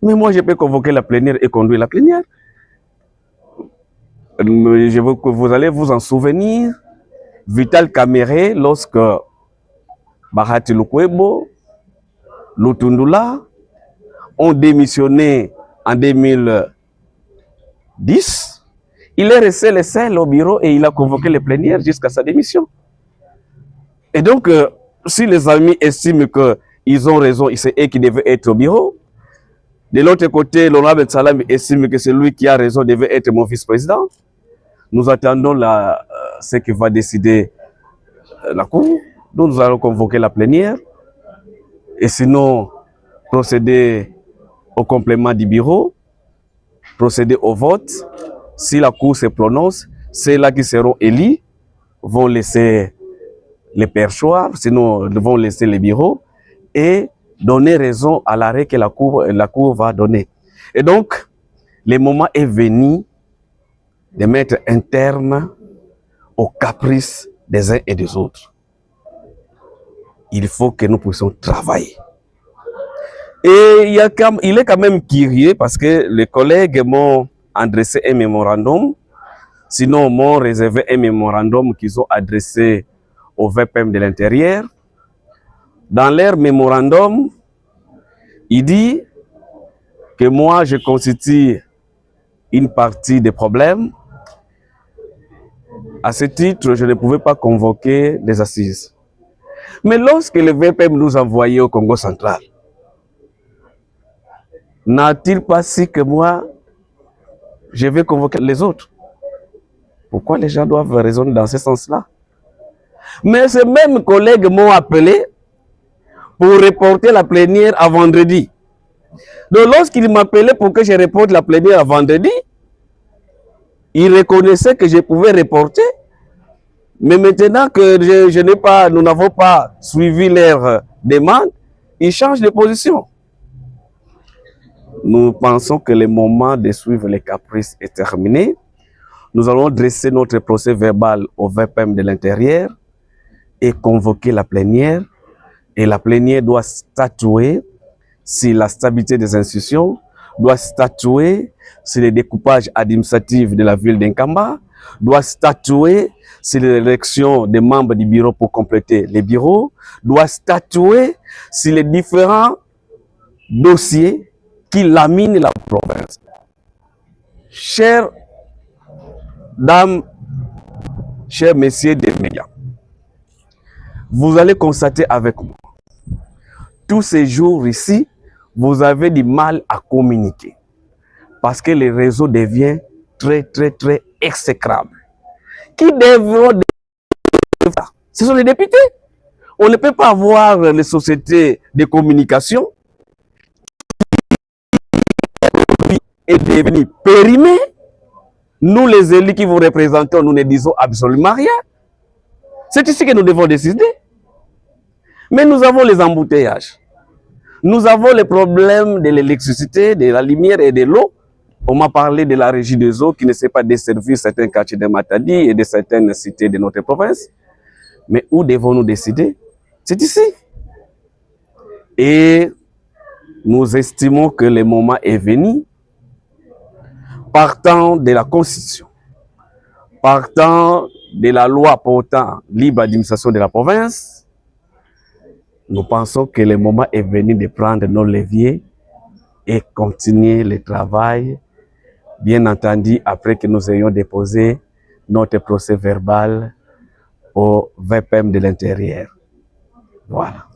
Mais moi, je peux convoquer la plénière et conduire la plénière. Je veux que vous allez vous en souvenir. Vital Kamerhe, lorsque Bahati Lukwebo, Lutundula ont démissionné en 2010, il est resté le seul au bureau et il a convoqué les plénières jusqu'à sa démission. Et donc, si les amis estiment qu'ils ont raison, c'est eux qui devaient être au bureau. De l'autre côté, l'honorable Salam estime que c'est lui qui a raison, devait être mon vice-président. Nous attendons ce que va décider la Cour. Donc, nous allons convoquer la plénière et sinon procéder au complément du bureau, procéder au vote. Si la Cour se prononce, ceux-là qui seront élus vont laisser les perchoirs, sinon ils vont laisser les bureaux et donner raison à l'arrêt que la Cour va donner. Et donc, le moment est venu de mettre un terme aux caprices des uns et des autres. Il faut que nous puissions travailler. Et il est quand même curieux parce que les collègues m'ont adressé un mémorandum, sinon m'ont réservé un mémorandum qu'ils ont adressé au VPM de l'Intérieur. Dans leur mémorandum, il dit que moi, je constitue une partie des problèmes. À ce titre, je ne pouvais pas convoquer des assises. Mais lorsque le VPM nous envoyait au Congo central, n'a-t-il pas si que moi, je vais convoquer les autres? Pourquoi les gens doivent raisonner dans ce sens-là? Mais ces mêmes collègues m'ont appelé pour reporter la plénière à vendredi. Donc lorsqu'ils m'appelaient pour que je reporte la plénière à vendredi, ils reconnaissaient que je pouvais reporter. Mais maintenant que nous n'avons pas suivi leur demande, ils changent de position. Nous pensons que le moment de suivre les caprices est terminé. Nous allons dresser notre procès verbal au VPM de l'Intérieur et convoquer la plénière. Et la plénière doit statuer sur la stabilité des institutions, doit statuer sur le découpage administratif de la ville d'Inkamba, doit statuer sur l'élection des membres du bureau pour compléter les bureaux, doit statuer sur les différents dossiers qui laminent la province. Chères dames, chers messieurs des médias, vous allez constater avec moi, tous ces jours ici, vous avez du mal à communiquer parce que le réseau devient très exécrable. Qui devront faire? Ce sont les députés. On ne peut pas avoir les sociétés de communication et devenir périmés. Nous, les élus qui vous représentons, nous ne disons absolument rien. C'est ici que nous devons décider. Mais nous avons les embouteillages. Nous avons les problèmes de l'électricité, de la lumière et de l'eau. On m'a parlé de la régie des eaux qui ne sait pas desservir certains quartiers de Matadi et de certaines cités de notre province. Mais où devons-nous décider? C'est ici. Et nous estimons que le moment est venu, partant de la Constitution, partant de la loi portant libre administration de la province, nous pensons que le moment est venu de prendre nos leviers et continuer le travail, bien entendu, après que nous ayons déposé notre procès verbal au VPM de l'Intérieur. Voilà.